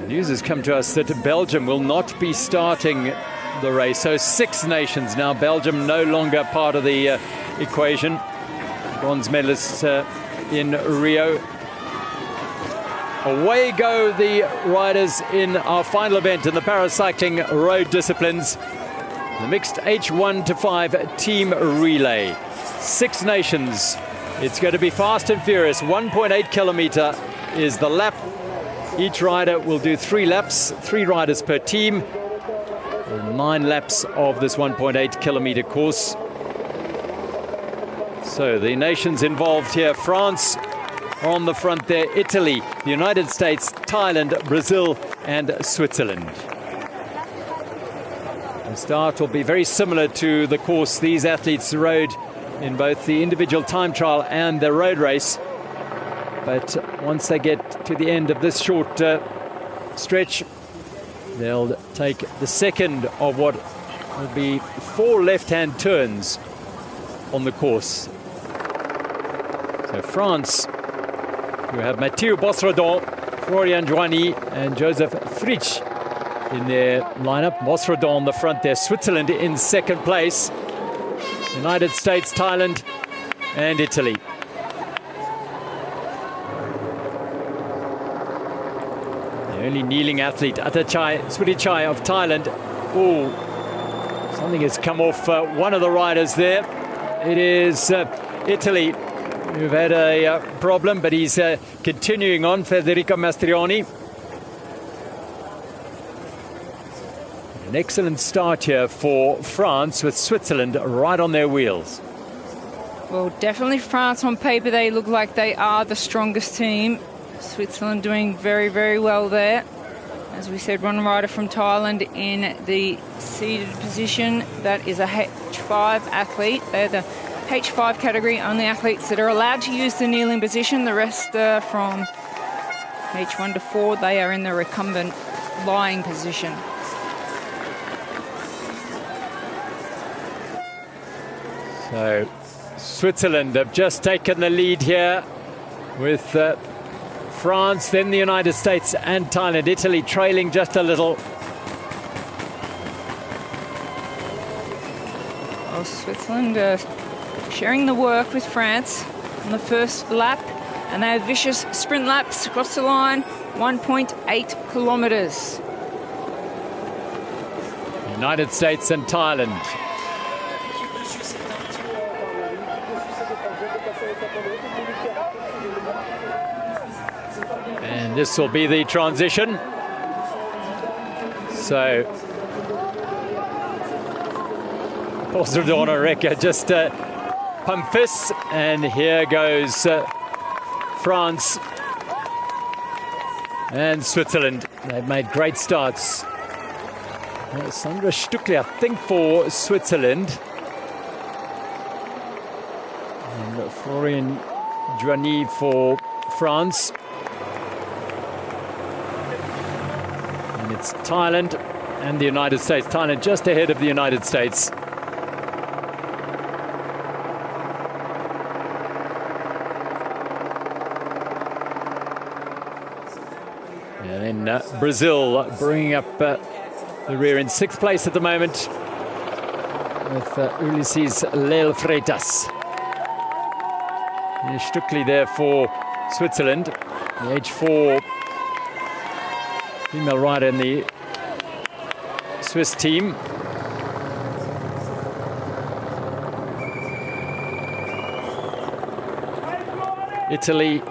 News has come to us that Belgium will not be starting the race. So 6 nations now. Belgium no longer part of the equation. Bronze medalists in Rio. Away go the riders in our final event in the paracycling road disciplines. The mixed H1-5 team relay. 6 nations. It's going to be fast and furious. 1.8 kilometer is the lap. Each rider will do 3 laps, 3 riders per team. 9 laps of this 1.8 kilometer course. So the nations involved here: France on the front there, Italy, the United States, Thailand, Brazil and Switzerland. The start will be very similar to the course these athletes rode in both the individual time trial and the road race. But once they get to the end of this short stretch, they'll take the second of what will be 4 left-hand turns on the course. So France, you have Mathieu Bosredon, Florian Joigny and Joseph Fritsch in their lineup. Bosredon on the front there. Switzerland in second place. United States, Thailand and Italy. The only kneeling athlete, Atachai Swidichai of Thailand. Oh, something has come off one of the riders there. It is Italy who've had a problem, but he's continuing on, Federico Mastrioni. An excellent start here for France, with Switzerland right on their wheels. Well, definitely France on paper, they look like they are the strongest team. Switzerland doing very, very well there. As we said, one rider from Thailand in the seated position. That is a H5 athlete. They're the H5 category, only athletes that are allowed to use the kneeling position. The rest from H1 to 4, they are in the recumbent lying position. So Switzerland have just taken the lead here with France, then the United States and Thailand. Italy trailing just a little. Well, Switzerland sharing the work with France on the first lap, and they have vicious sprint laps across the line, 1.8 kilometers. United States and Thailand. And this will be the transition. So Bosredon just pump fists, and here goes France and Switzerland. They've made great starts. Sandra Stuckli, I think, for Switzerland. And Florian Joigny for France. And it's Thailand and the United States. Thailand just ahead of the United States. And then Brazil bringing up the rear in 6th place at the moment with Ulisses Leal Freitas. And Stuckli there for Switzerland, the H4 female rider in the Swiss team. Italy,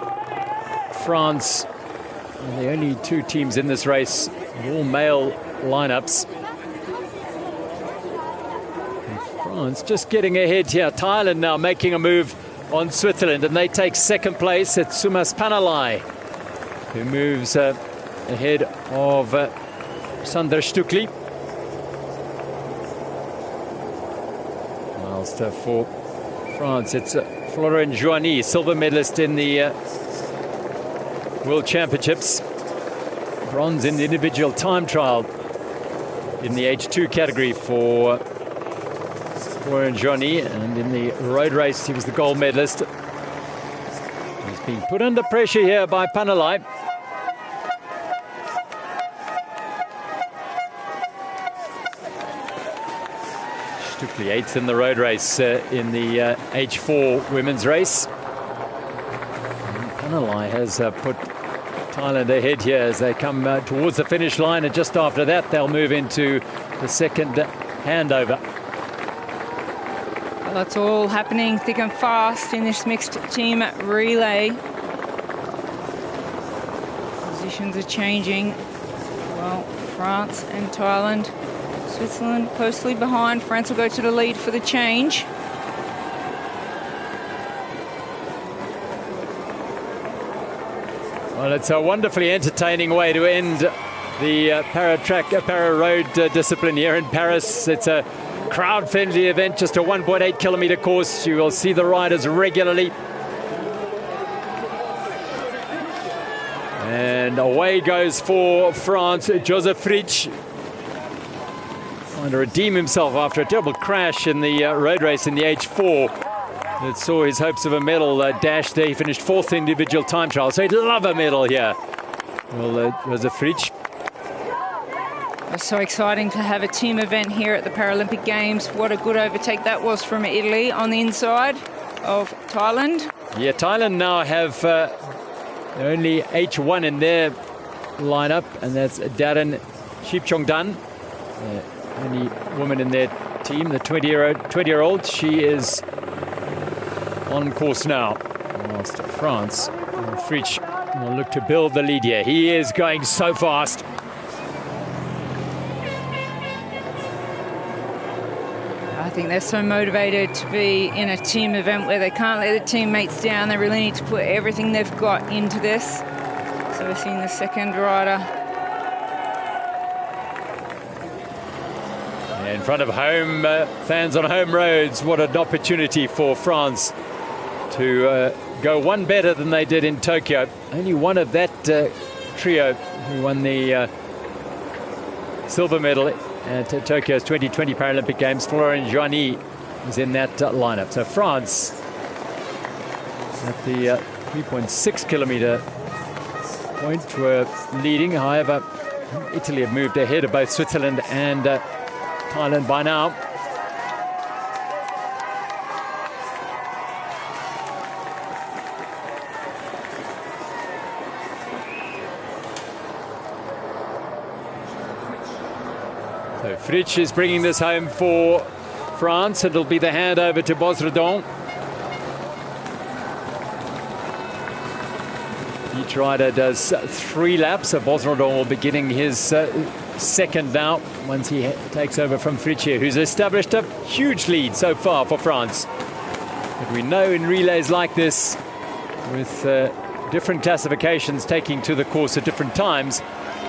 France are the only 2 teams in this race, all male lineups. And France just getting ahead here. Thailand now making a move on Switzerland, and they take 2nd place. It's Sumas Panalai who moves ahead of Sandra Stuckli. Whilst for France, it's Florian Joigny, silver medalist in the World Championships, bronze in the individual time trial. in the H2 category for Johnny, and in the road race he was the gold medalist. He's being put under pressure here by Panalai. She took the 8th in the road race in the H4 women's race. And Panalai has put Thailand ahead here as they come towards the finish line, and just after that they'll move into the second handover. Well, it's all happening thick and fast in this mixed team relay. Positions are changing. Well, France and Thailand. Switzerland closely behind. France will go to the lead for the change. Well, it's a wonderfully entertaining way to end the para road discipline here in Paris. It's a crowd-friendly event, just a 1.8 kilometer course. You will see the riders regularly. And away goes for France, Joseph Fritsch. Trying to redeem himself after a terrible crash in the road race in the H4. That saw his hopes of a medal dashed there. He finished 4th individual time trial, so he'd love a medal here. Well, Joseph Fritsch. It's so exciting to have a team event here at the Paralympic Games. What a good overtake that was from Italy on the inside of Thailand. Yeah, Thailand now have only H1 in their lineup, and that's Darren Shipchongdan, only woman in their team, the 20-year-old. She is on course now. Whilst France, Fritsch will look to build the lead here. He is going so fast. I think they're so motivated to be in a team event where they can't let the teammates down. They really need to put everything they've got into this. So we're seeing the second rider. In front of home fans on home roads, what an opportunity for France to go one better than they did in Tokyo. Only one of that trio who won the silver medal at Tokyo's 2020 Paralympic Games. Florent Joigny is in that lineup. So France at the 3.6 kilometer point were leading. However, Italy have moved ahead of both Switzerland and Thailand by now. So Fritsch is bringing this home for France. It'll be the handover to Bosredon. Each rider does 3 laps. So Bosredon will be getting his second now once he takes over from Fritsch here, who's established a huge lead so far for France. But we know in relays like this, with different classifications taking to the course at different times,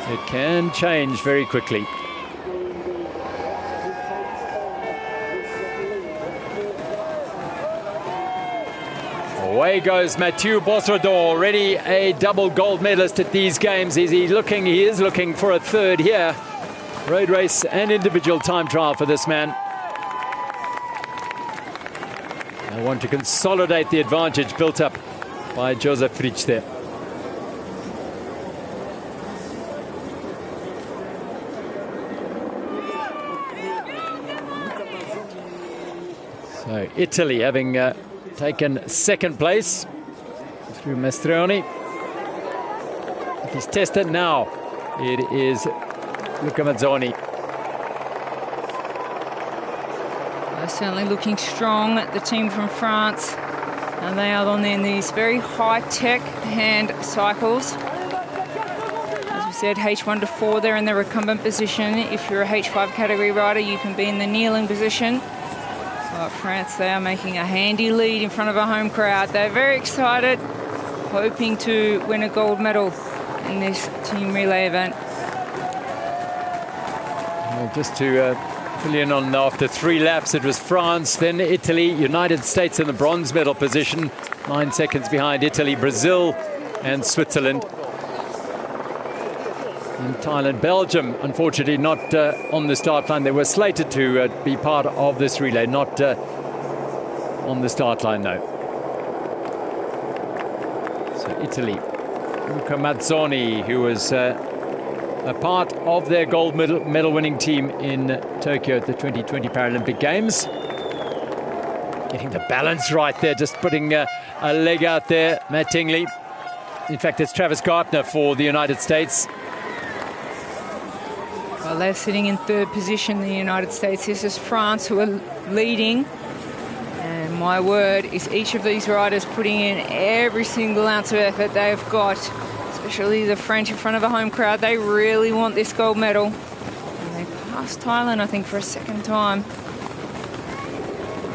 it can change very quickly. Away goes Mathieu Bosredon, already a double gold medalist at these games. Is he looking? He is looking for a third here. Road race and individual time trial for this man. I want to consolidate the advantage built up by Joseph Fritsch there. So Italy having taken second place through Mastrioni. He's tested now. It is Luca Mazzoni. They're certainly looking strong, the team from France. And they are on these very high-tech hand cycles. As we said, H1 to 4, they're in the recumbent position. If you're a H5 category rider, you can be in the kneeling position. But France, they are making a handy lead in front of a home crowd. They're very excited, hoping to win a gold medal in this team relay event. Well, just to fill in on, after 3 laps, it was France, then Italy, United States in the bronze medal position, 9 seconds behind Italy, Brazil and Switzerland. in Thailand. Belgium, unfortunately, not on the start line. They were slated to be part of this relay, not on the start line, though. So Italy, Luca Mazzoni, who was a part of their gold medal winning team in Tokyo at the 2020 Paralympic Games. Getting the balance right there, just putting a leg out there, Matt Tingley. In fact, it's Travis Gartner for the United States. Well, they're sitting in third position, the United States. This is France, who are leading. And my word, is each of these riders putting in every single ounce of effort they've got, especially the French in front of a home crowd. They really want this gold medal. And they passed Thailand, I think, for a second time.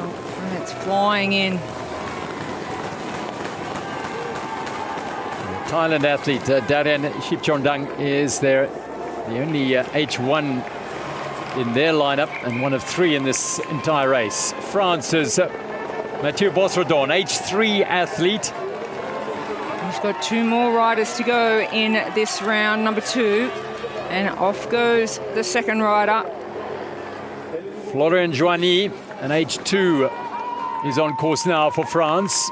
Oh, and it's flying in. Thailand athlete Darren Shipchondang is the only H1 in their lineup and one of 3 in this entire race. France's Mathieu Bossredon, H3 athlete. He's got 2 more riders to go in this round, number 2, and off goes the second rider. Florian Joigny, an H2, is on course now for France.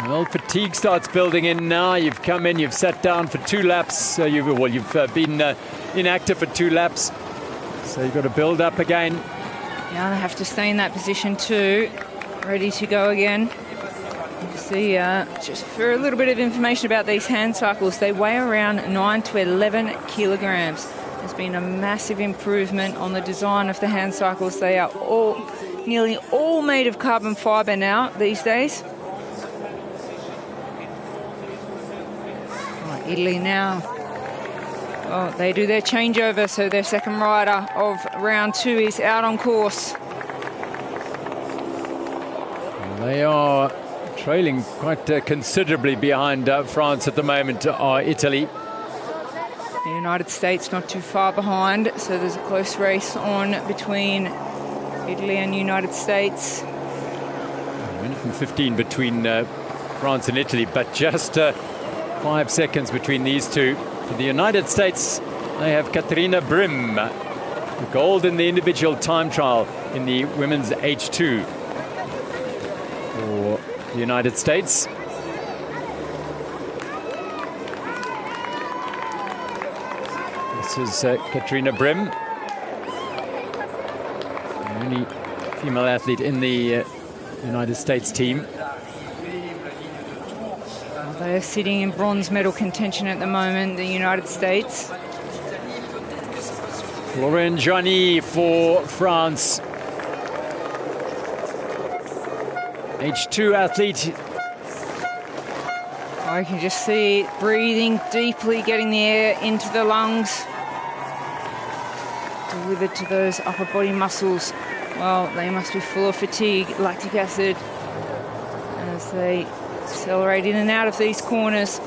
Well, fatigue starts building in now. You've come in, you've sat down for 2 laps. You've been inactive for 2 laps. So you've got to build up again. Now they have to stay in that position too, ready to go again. You see, just for a little bit of information about these hand cycles, they weigh around 9 to 11 kilograms. There's been a massive improvement on the design of the hand cycles. They are nearly all made of carbon fibre now these days. Italy now. Oh, they do their changeover, so their second rider of round 2 is out on course. They are trailing quite considerably behind France at the moment, Italy. The United States not too far behind, so there's a close race on between Italy and United States. 1:15 between France and Italy, but just 5 seconds between these two. For the United States, they have Katarina Brim, gold in the individual time trial in the women's H2 for the United States. This is Katarina Brim, the only female athlete in the United States team. They're sitting in bronze medal contention at the moment, the United States. Florian Joigny for France. H2 athlete. I can just see it breathing deeply, getting the air into the lungs. Delivered to those upper body muscles. Well, they must be full of fatigue, lactic acid, as they accelerate in and out of these corners.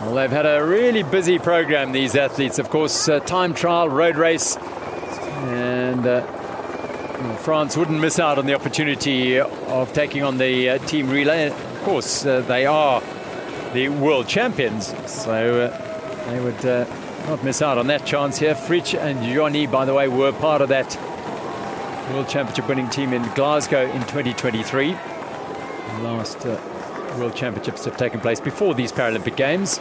Well, they've had a really busy program, these athletes. Of course, time trial, road race, and France wouldn't miss out on the opportunity of taking on the team relay. Of course, they are the world champions, so they would not miss out on that chance here. Fritsch and Joigny, by the way, were part of that World Championship winning team in Glasgow in 2023. The last World Championships have taken place before these Paralympic Games.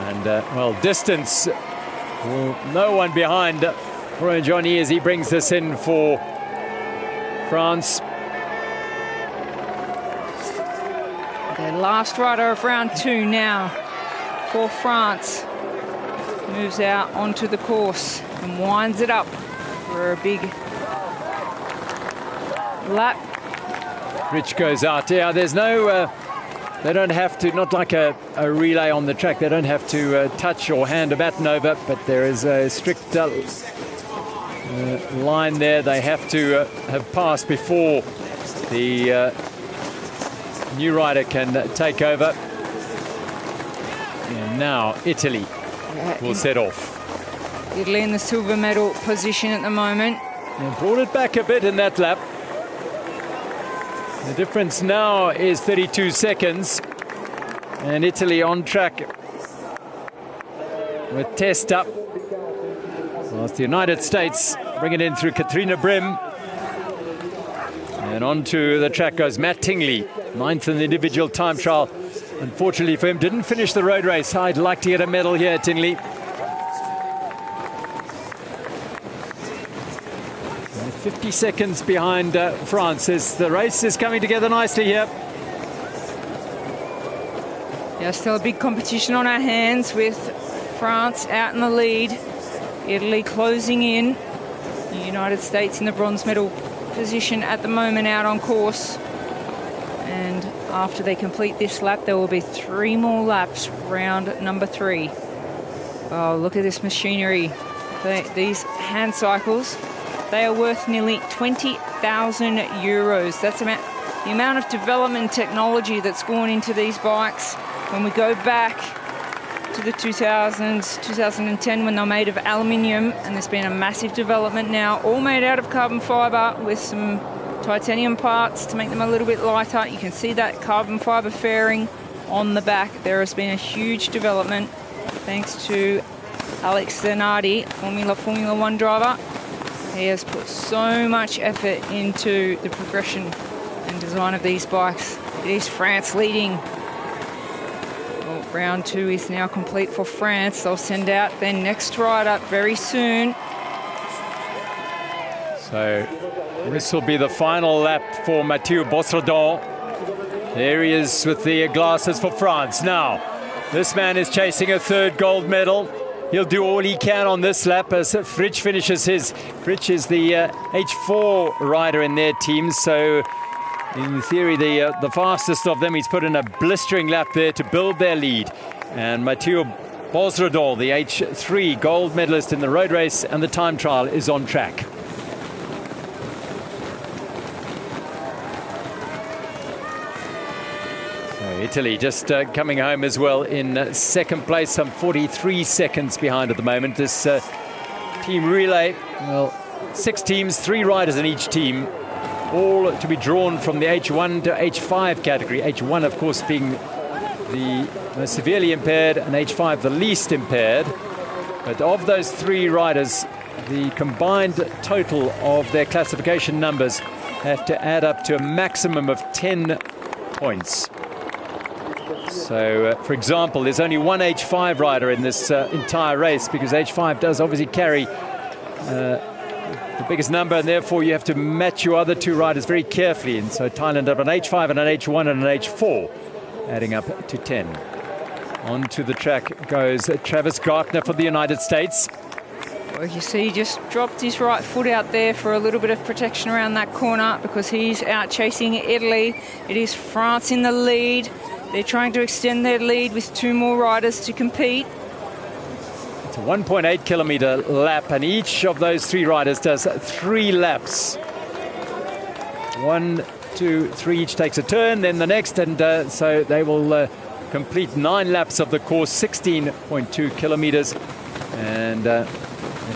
And, well, distance, no one behind Florian Joigny as he brings this in for France. Their last rider of round 2 now for France. Moves out onto the course and winds it up for a big lap. Rich goes out. Yeah, there's no, they don't have to, not like a relay on the track, they don't have to touch or hand a baton over, but there is a strict line there. They have to have passed before the new rider can take over. And now Italy will set off. Italy in the silver medal position at the moment. And brought it back a bit in that lap. The difference now is 32 seconds. And Italy on track with Testa. Whilst the United States bring it in through Katrina Brim. And onto the track goes Matt Tingley, 9th in the individual time trial. Unfortunately for him, didn't finish the road race. I'd like to get a medal here, Tingley. 50 seconds behind France. The race is coming together nicely here. Yeah, still a big competition on our hands with France out in the lead. Italy closing in. The United States in the bronze medal position at the moment out on course. And after they complete this lap, there will be 3 more laps, round number 3. Oh, look at this machinery. These hand cycles, they are worth nearly 20,000 euros. That's the amount of development technology that's gone into these bikes. When we go back to the 2000s, 2010, when they're made of aluminium, and there's been a massive development now, all made out of carbon fibre with some titanium parts to make them a little bit lighter. You can see that carbon fibre fairing on the back. There has been a huge development thanks to Alex Zanardi, Formula 1 driver. He has put so much effort into the progression and design of these bikes. It is France leading. Well, round 2 is now complete for France. They'll send out their next rider very soon. So this will be the final lap for Mathieu Bosredon. There he is with the glasses for France. Now, this man is chasing a 3rd gold medal. He'll do all he can on this lap as Fritsch finishes his. Fritsch is the H4 rider in their team, so in theory the fastest of them. He's put in a blistering lap there to build their lead. And Mathieu Bosredon, the H3 gold medalist in the road race and the time trial, is on track. Italy just coming home as well in 2nd place, some 43 seconds behind at the moment. This team relay, well, 6 teams, 3 riders in each team, all to be drawn from the H1 to H5 category. H1, of course, being the most severely impaired and H5 the least impaired. But of those 3 riders, the combined total of their classification numbers have to add up to a maximum of 10 points. So, for example, there's only 1 H5 rider in this entire race, because H5 does obviously carry the biggest number, and therefore you have to match your other 2 riders very carefully. And so Thailand have an H5 and an H1 and an H4, adding up to 10. Onto the track goes Travis Gartner for the United States. Well, you see, he just dropped his right foot out there for a little bit of protection around that corner because he's out chasing Italy. It is France in the lead. They're trying to extend their lead with 2 more riders to compete. It's a 1.8 kilometer lap, and each of those 3 riders does 3 laps. 1, 2, 3, each takes a turn, then the next, and so they will complete 9 laps of the course, 16.2 kilometers. And at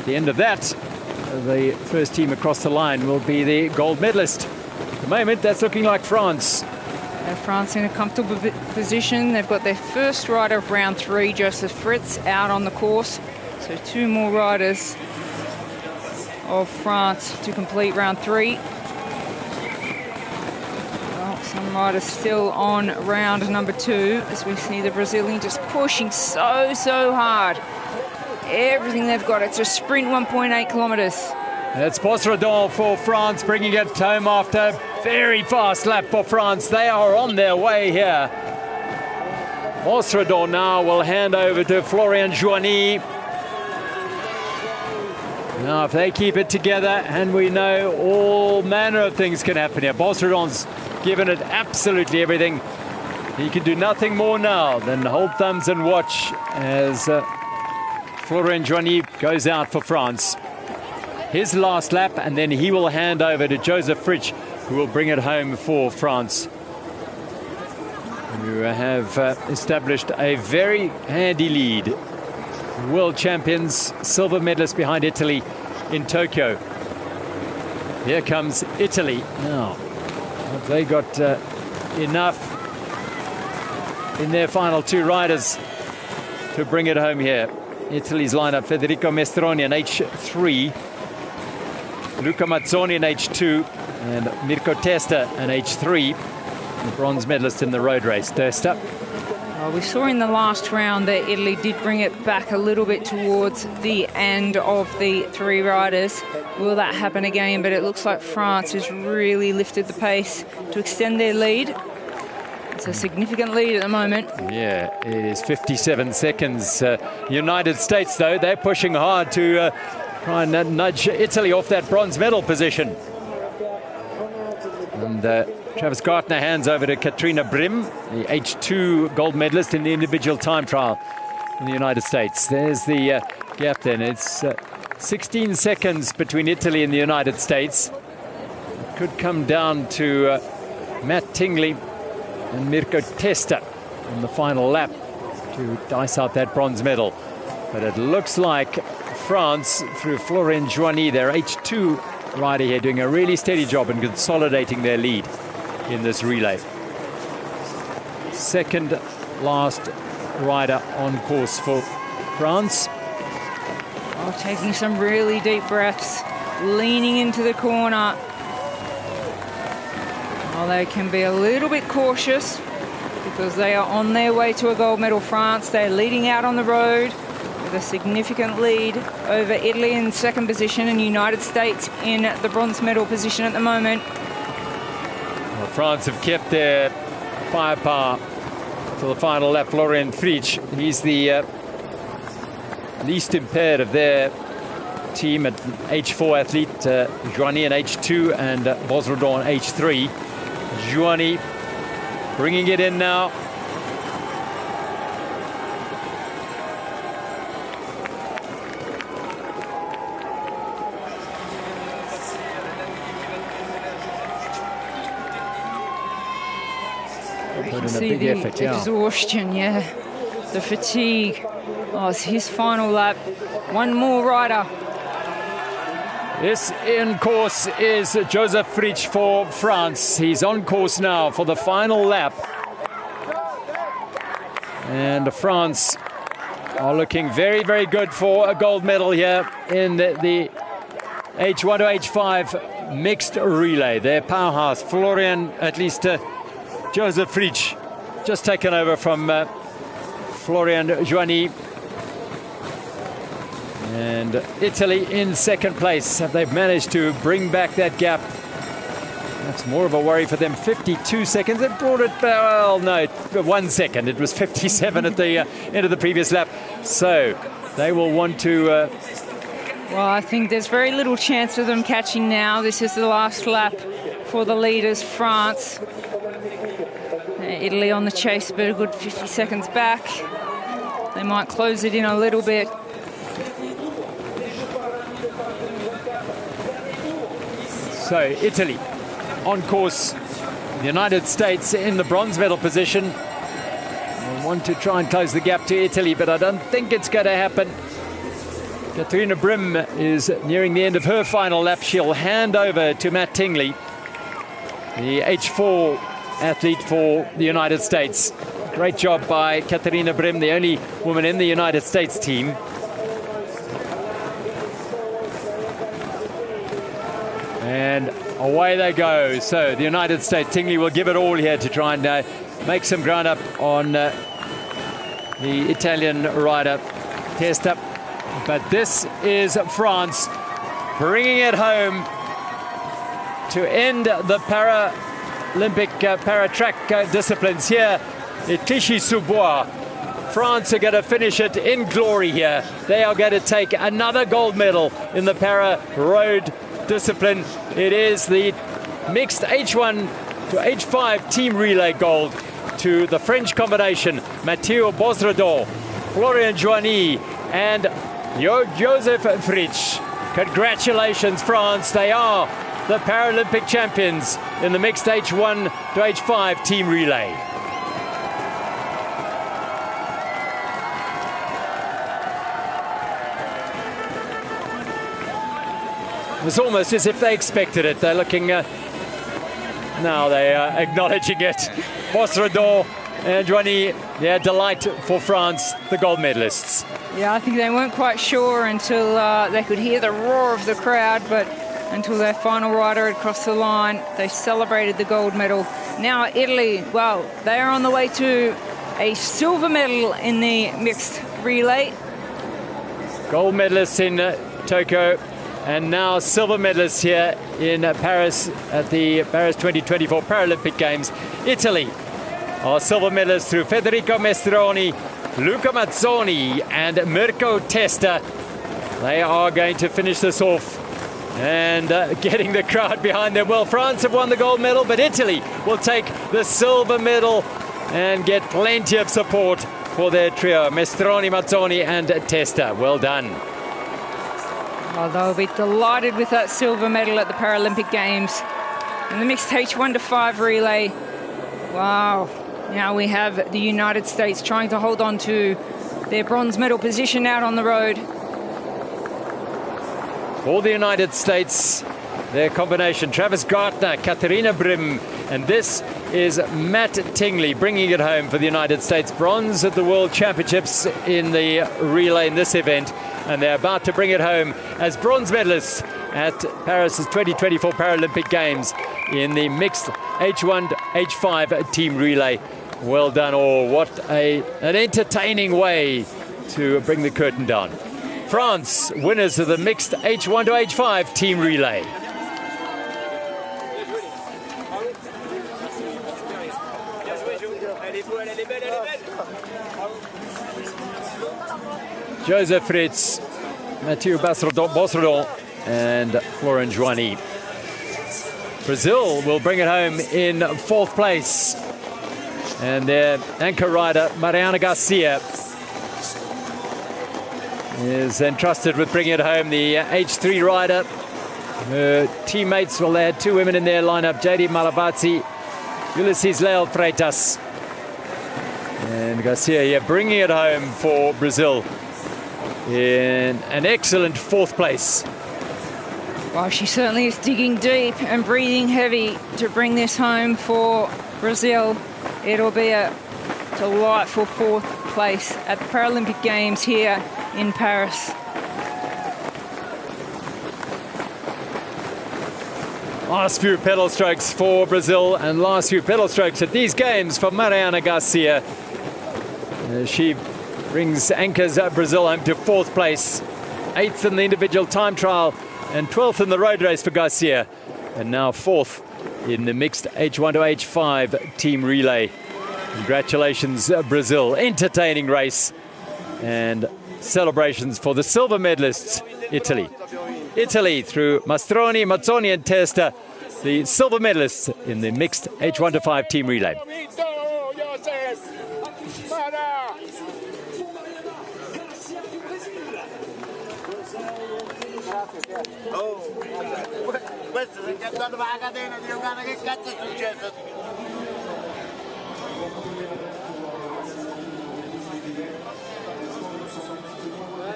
the end of that, the first team across the line will be the gold medalist. At the moment, that's looking like France. France in a comfortable position. They've got their first rider of round 3, Joseph Fritz, out on the course. So 2 more riders of France to complete round 3. Well, some riders still on round number 2, as we see the Brazilian just pushing so hard. Everything they've got. It's a sprint, 1.8 kilometers. It's Bosredon for France, bringing it home after a very fast lap for France. They are on their way here. Bosredon now will hand over to Florian Joigny. Now, if they keep it together, and we know all manner of things can happen here. Bosredon's given it absolutely everything. He can do nothing more now than hold thumbs and watch as Florian Joigny goes out for France. His last lap, and then he will hand over to Joseph Fritsch, who will bring it home for France, who have established a very handy lead. World champions, silver medalists behind Italy in Tokyo. Here comes Italy. Now, have they got enough in their final 2 riders to bring it home here. Italy's lineup: Federico Mestroni in H3, Luca Mazzoni in H2, and Mirko Testa in H3. The bronze medalist in the road race, Testa. Well, we saw in the last round that Italy did bring it back a little bit towards the end of the 3 riders. Will that happen again? But it looks like France has really lifted the pace to extend their lead. It's a significant lead at the moment. Yeah, it is 57 seconds. United States, though, they're pushing hard to try and nudge Italy off that bronze medal position. And Travis Gartner hands over to Katrina Brim, the H2 gold medalist in the individual time trial in the United States. There's the gap then. It's 16 seconds between Italy and the United States. It could come down to Matt Tingley and Mirko Testa on the final lap to dice out that bronze medal. But it looks like France, through Florent Joigny, their H2 rider here, doing a really steady job in consolidating their lead in this relay. Second last rider on course for France. Oh, taking some really deep breaths, leaning into the corner. Well, they can be a little bit cautious because they are on their way to a gold medal. France, they're leading out on the road with a significant lead over Italy in second position and United States in the bronze medal position at the moment. Well, France have kept their firepower to the final lap. Florian Fritsch, he's the least impaired of their team, at H4 athlete. Joigny in H2 and Bosredon in H3. Joigny bringing it in now. You can see the exhaustion, yeah, the fatigue. Oh, it's his final lap. One more rider. This in course is Joseph Fritsch for France. He's on course now for the final lap. And France are looking very, very good for a gold medal here in the H1 to H5 mixed relay. Their powerhouse, Florian, at least Joseph Fritsch, just taken over from Florian Joigny. And Italy in second place. They've managed to bring back that gap. That's more of a worry for them. 52 seconds. It brought it, well, no, 1 second. It was 57 at the end of the previous lap. So they will want to... Well, I think there's very little chance of them catching now. This is the last lap for the leaders, France. Italy on the chase, but a good 50 seconds back. They might close it in a little bit. So Italy on course, the United States in the bronze medal position. We want to try and close the gap to Italy, but I don't think it's going to happen. Katrina Brim is nearing the end of her final lap. She'll hand over to Matt Tingley, the H4 athlete for the United States. Great job by Katrina Brim, the only woman in the United States team. And away they go. So the United States, Tingley will give it all here to try and make some ground up on the Italian rider, Testa. But this is France bringing it home to end the Paralympic para-track disciplines here at Clichy-sous-Bois. France are going to finish it in glory here. They are going to take another gold medal in the para-road discipline. It is the mixed H1 to H5 team relay gold to the French combination, Mathieu Bosredon, Florian Joigny, and Joseph Fritsch. Congratulations, France. They are the Paralympic champions in the mixed H1 to H5 team relay. It was almost as if they expected it. They're looking, now they are acknowledging it. Bosredon And Joanie, yeah, delight for France, the gold medalists. Yeah, I think they weren't quite sure until they could hear the roar of the crowd, but until their final rider had crossed the line, they celebrated the gold medal. Now Italy, well, they are on the way to a silver medal in the mixed relay. Gold medalists in Tokyo, and now silver medalists here in Paris at the Paris 2024 Paralympic Games. Italy are silver medalists through Federico Mestroni, Luca Mazzoni and Mirko Testa. They are going to finish this off and getting the crowd behind them. Well, France have won the gold medal, but Italy will take the silver medal and get plenty of support for their trio, Mestroni, Mazzoni and Testa. Well done. Well, they'll be delighted with that silver medal at the Paralympic Games. In the mixed H1-5 relay, wow. Now we have the United States trying to hold on to their bronze medal position out on the road. For the United States, their combination, Travis Gartner, Katharina Brim, and this is Matt Tingley bringing it home for the United States. Bronze at the World Championships in the relay in this event, and they're about to bring it home as bronze medalists at Paris' 2024 Paralympic Games in the mixed H1-H5 team relay. Well done all. What an entertaining way to bring the curtain down. France, winners of the mixed H1-H5 team relay. Joseph Fritz, Mathieu Bosredon and Florent Joigny. Brazil will bring it home in 4th place. And their anchor rider, Mariana Garcia, is entrusted with bringing it home. The H3 rider, her teammates, well, they had 2 women in their lineup, JD Malavazzi, Ulysses Leal Freitas. And Garcia here bringing it home for Brazil in an excellent 4th place. Well, she certainly is digging deep and breathing heavy to bring this home for Brazil. It'll be a delightful 4th place at the Paralympic Games here in Paris. Last few pedal strokes for Brazil and last few pedal strokes at these games for Mariana Garcia. She anchors Brazil home to 4th place, 8th in the individual time trial and 12th in the road race for Garcia, and now 4th in the mixed H1-H5 team relay. Congratulations, Brazil. Entertaining race and celebrations for the silver medalists, Italy. Italy through Mastroni, Mazzoni and Testa, the silver medalists in the mixed H1-5 team relay.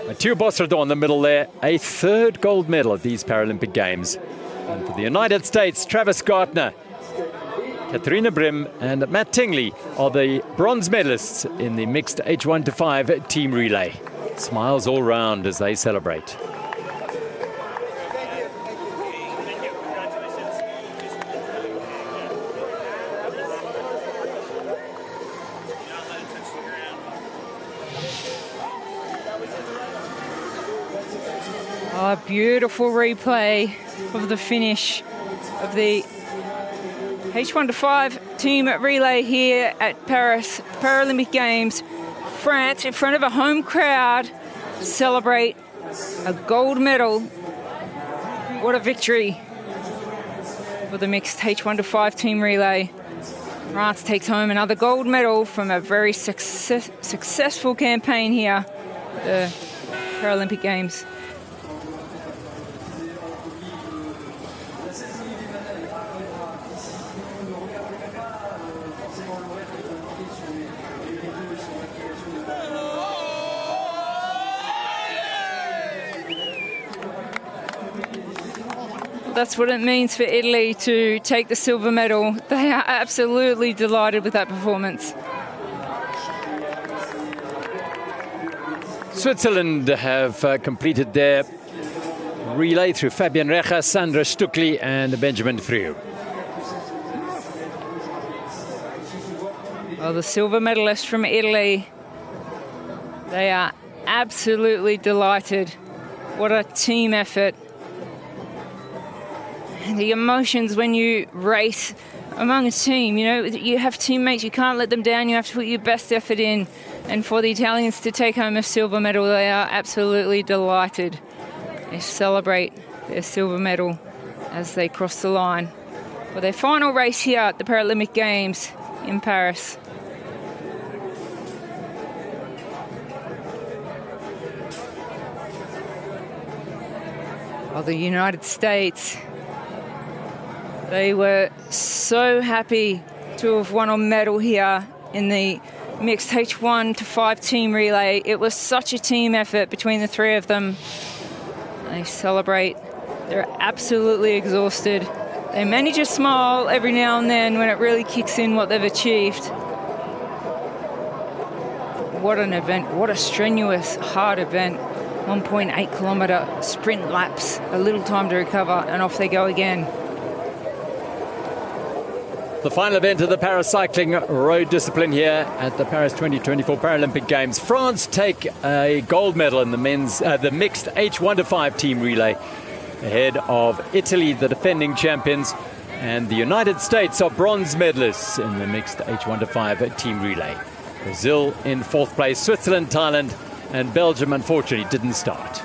Mathieu Bosredon in the middle there, a 3rd gold medal at these Paralympic Games. And for the United States, Travis Gartner, Katharina Brim and Matt Tingley are the bronze medalists in the mixed H1-5 team relay. Smiles all round as they celebrate. A beautiful replay of the finish of the H1-5 team relay here at Paris Paralympic Games. France, in front of a home crowd, celebrate a gold medal. What a victory for the mixed H1-5 team relay. France takes home another gold medal from a very successful campaign here at the Paralympic Games. That's what it means for Italy to take the silver medal. They are absolutely delighted with that performance. Switzerland have completed their relay through Fabian Recha, Sandra Stuckli and Benjamin Friel. Well, the silver medalists from Italy, they are absolutely delighted. What a team effort. And the emotions when you race among a team, you know, you have teammates, you can't let them down, you have to put your best effort in. And for the Italians to take home a silver medal, they are absolutely delighted. They celebrate their silver medal as they cross the line for their final race here at the Paralympic Games in Paris. Well, the United States, they were so happy to have won a medal here in the mixed H1-5 team relay. It was such a team effort between the three of them. They celebrate. They're absolutely exhausted. They manage to smile every now and then when it really kicks in what they've achieved. What an event. What a strenuous, hard event. 1.8 kilometre sprint laps, a little time to recover, and off they go again. The final event of the paracycling road discipline here at the Paris 2024 Paralympic Games. France take a gold medal in the mixed H1-5 team relay ahead of Italy, the defending champions, and the United States are bronze medalists in the mixed H1-5 team relay. Brazil in fourth place, Switzerland, Thailand, and Belgium unfortunately didn't start.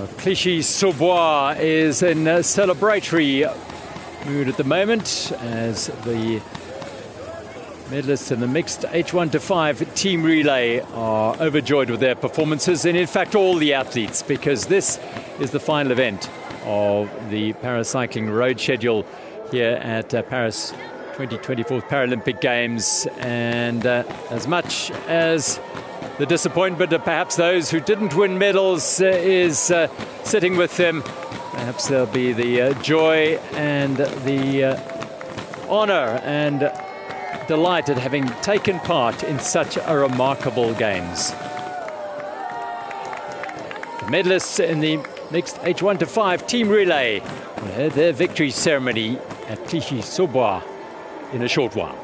Clichy-sous-Bois is in a celebratory mood at the moment as the medalists in the mixed H1-5 team relay are overjoyed with their performances, and in fact all the athletes, because this is the final event of the paracycling road schedule here at Paris 2024 Paralympic Games. And as much as the disappointment of perhaps those who didn't win medals is sitting with them, perhaps there'll be the joy and the honor and delight at having taken part in such a remarkable games. The medalists in the mixed H1-5 team relay will have their victory ceremony at Clichy-sous-Bois in a short while.